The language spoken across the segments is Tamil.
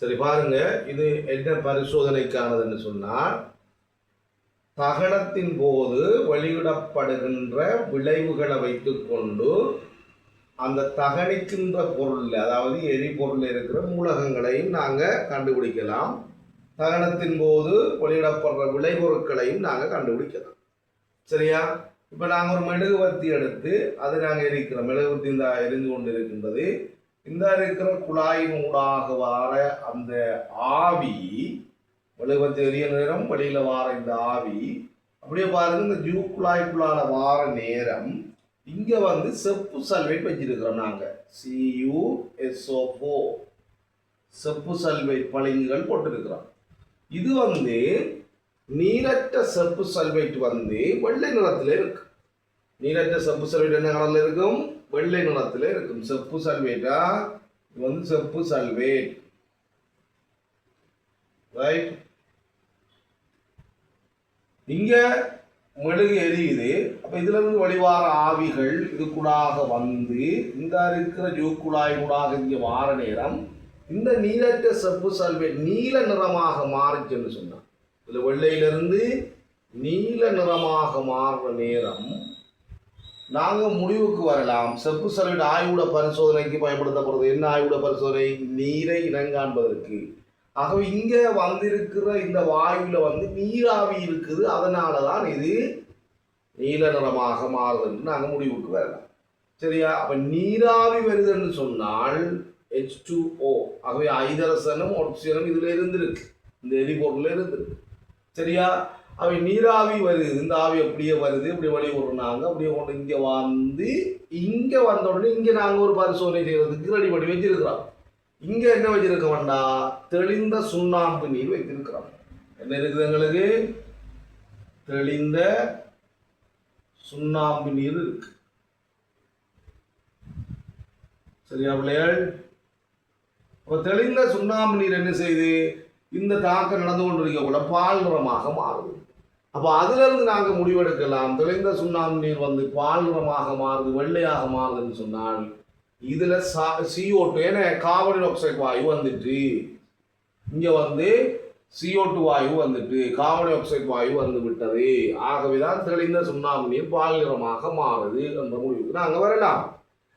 சரி பாருங்க, இது என்ன பரிசோதனைக்கானதுன்னு சொன்னால், தகனத்தின் போது வெளியிடப்படுகின்ற விளைவுகளை வைத்துக்கொண்டு அந்த தகனிக்கின்ற பொருள், அதாவது எரிபொருள் இருக்கிற மூலகங்களையும் நாங்கள் கண்டுபிடிக்கலாம். தகனத்தின் போது வெளியிடப்படுற விளைபொருட்களையும் நாங்கள் கண்டுபிடிக்கலாம். சரியா? இப்போ நாங்கள் ஒரு மெழுகுவர்த்தி எடுத்து அதை நாங்கள் எரிக்கிறோம். மெழுகுவர்த்தி இந்த எரிந்து கொண்டு இருக்கின்றது. இந்த இருக்கிற குழாயின் ஊடாக வார அந்த ஆவி, மெழுகுவர்த்தி எரிய நேரம் வெளியில் வார இந்த ஆவி அப்படியே பாருங்க, இந்த ஜூ குழாய்க்குள்ளால வார நேரம் இங்கே வந்து செப்பு சல்வைட் வச்சிருக்கிறோம். நாங்கள் CuSO4 செப்பு சல்வைட் பளிங்குகள் போட்டிருக்கிறோம். இது வந்து நீரற்ற செப்பு சல்வைட் வந்து வெள்ளை நிறத்தில் இருக்கு. நீரற்ற செப்பு சல்வைட் என்ன கலர்ல இருக்கும்? வெள்ளை நிறத்தில் இருக்கும். செப்பு சல்வேட்டா இது வந்து செப்பு சல்வேட், ரைட்? இங்க மெழுகு எரியுது. அப்ப இதுல இருந்து வெளிவார ஆவிகள் இதுக்குள்ளாக வந்து இந்த இருக்கிற ஜூ குழாயினூடாக இங்க வார நேரம் இந்த நீரற்ற செப்பு சல்வேட் நீல நிறமாக மாறிச்சுன்னு சொன்னான். இதுல வெள்ளையிலிருந்து நீல நிறமாக மாறுற நேரம் நாங்க முடிவுக்கு வரலாம். செப்பு சல்வேட் ஆய்வுட பரிசோதனைக்கு பயன்படுத்தப்படுறது. என்ன ஆய்வுட பரிசோதனை? நீரை இனங்காண்பதற்கு. ஆகவே இங்க வந்திருக்கிற இந்த வாயுல வந்து நீராவி இருக்குது, அதனாலதான் இது நீல நிறமாக மாறுதுன்னு நாங்க முடிவுக்கு வரலாம். சரியா? அப்ப நீராவி வருதுன்னு சொன்னால் H2O. ஆகவே ஹைட்ரஜனும் ஆக்சிஜனும் இதுல இருந்திருக்கு, இந்த எரிபொருள்ல இருந்திருக்கு. சரியா? அவை நீராவி வருது. இந்த ஆவி அப்படியே வருது, இப்படி வழி விடுறாங்க, அப்படியே கொண்டு இங்க வந்து இங்க வந்த உடனே இங்க நாங்க ஒரு பரிசோதனை செய்யறதுக்கு ரெடி பண்ணி வச்சிருக்கிறோம். இங்க என்ன வச்சிருக்க வேண்டாம்? தெளிந்த சுண்ணாம்பு நீர் வைத்திருக்கிறோம். என்ன இருக்குது எங்களுக்கு? தெளிந்த சுண்ணாம்பு நீர் இருக்கு. சரியா பிள்ளைகள்? அப்ப தெளிந்த சுண்ணாம்பு நீர் என்ன செய்யுது? இந்த தாக்கம் நடந்து கொண்டிருக்க கூட பால் நிறமாக மாறுது. அப்ப அதுல இருந்து நாங்க முடிவெடுக்கலாம், தெளிந்த சுண்ணாம்பு நீர் வந்து பால் நிறமாக மாறுது, வெள்ளையாக மாறுதுன்னு சொன்னால் இதுல CO2, ஏன்னா கார்பன் ஆக்சைடு வாயு வந்துட்டு இங்க வந்து CO2 வாயு வந்துட்டு கார்பன் ஆக்சைடு வாயு வந்து விட்டது. ஆகவேதான் தெளிந்த சுண்ணாம்பு நீர் பால் நிறமாக மாறுது என்ற முடிவுக்கு நாங்க வரலாம்.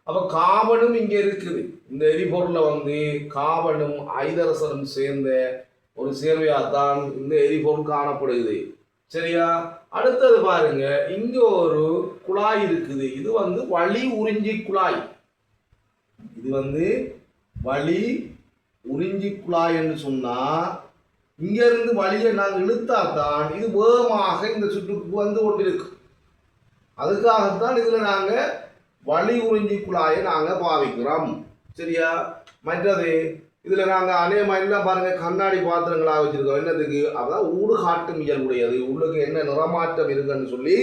அப்ப கார்பனும் இங்க இருக்குது. இந்த எரிபொருள்ல வந்து கார்பனும் ஹைட்ரஜனும் சேர்ந்த ஒரு சேர்வையாத்தான் இந்த எரிபொருள் காணப்படுகிறது. சரியா? அடுத்தது பாருங்க, இங்க ஒரு குழாய் இருக்குது. இது வந்து வளி உறிஞ்சி குழாய். இது வந்து வளி உறிஞ்சி குழாய் என்று சொன்னா, இங்க இருந்து வழியை நாங்கள் இழுத்தாத்தான் இது வேகமாக இந்த சுற்றுக்கு வந்து கொண்டிருக்கு. அதுக்காகத்தான் இதுல நாங்க வளி உறிஞ்சி குழாயை நாங்க பாவிக்கிறோம். சரியா? மற்றது இதுல நாங்க அநேகமா எல்லாம் பாருங்க கண்ணாடி பாத்திரங்களாக வச்சிருக்கோம். என்னதுக்கு? அதான் ஊடு காட்டும் இயல்புடையது, உள்ளுக்கு என்ன நிறமாற்றம் இருக்குன்னு சொல்லி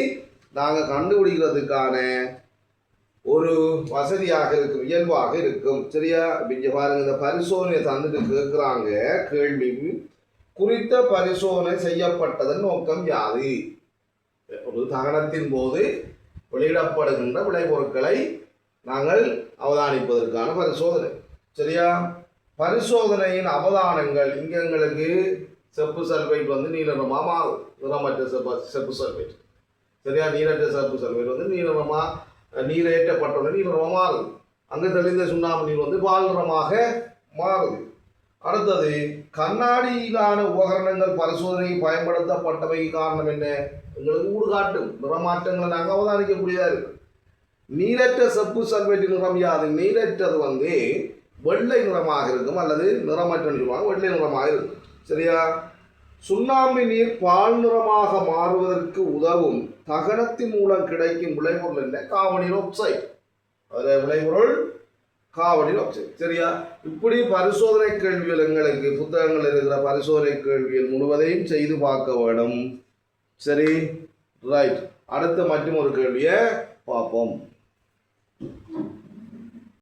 நாங்க கண்டுபிடிக்கிறதுக்கான ஒரு வசதியாக இருக்கும், இயல்பாக இருக்கும். சரியா? இங்க பாருங்க, இந்த பரிசோதனை தந்துட்டு கேட்கிறாங்க கேள்வி, குறித்த பரிசோதனை செய்யப்பட்டதன் நோக்கம் யாது? ஒரு தகனத்தின் போது வெளியிடப்படுகின்ற விளைபொருட்களை நாங்கள் அவதானிப்பதற்கான பரிசோதனை. சரியா? பரிசோதனையின் அவதானங்கள் இங்க எங்களுக்கு செப்பு சல்பைட் வந்து நீல நிறமா மாறும், நிறமற்ற செப்பு சல்பைட். சரியா? நீரற்ற செப்பு சல்பைட் வந்து நீல நிறமா, நீரேற்றப்பட்டவுடன் நீல நிறமா மாறுது. அங்க தெளிந்த சுண்ணாம்பு நீர் வந்து பால் நிறமாக மாறுது. அடுத்தது, கண்ணாடியிலான உபகரணங்கள் பரிசோதனைக்கு பயன்படுத்தப்பட்டவை காரணம் என்ன? எங்களுக்கு ஊடு காட்டும் நிறமாற்றங்களை நாங்கள் அவதானிக்கக்கூடியதா இருக்கு. நீரற்ற செப்பு சல்பேட்டின் நிறம் யாது? நீரற்றது வந்து வெள்ளை நிறமாக இருக்கும், அல்லது நிறமற்ற சொல்லுவாங்க, வெள்ளை நிறமாக இருக்கும். சரியா? சுண்ணாம்பு நீர் பால் நிறமாக மாறுவதற்கு உதவும் தகனத்தின் மூலம் கிடைக்கும் விளைபொருள் என்ன? Carbon oxide. அதுல விளைபொருள் கார்பன் ஆக்சைடு. சரியா? இப்படி பரிசோதனை கேள்விகள் எங்களுக்கு புத்தகங்கள் இருக்கிற பரிசோதனை கேள்விகள் முழுவதையும் செய்து பார்க்க வேண்டும். சரி, ரைட். அடுத்த மற்றும் ஒரு கேள்வியை பார்ப்போம்.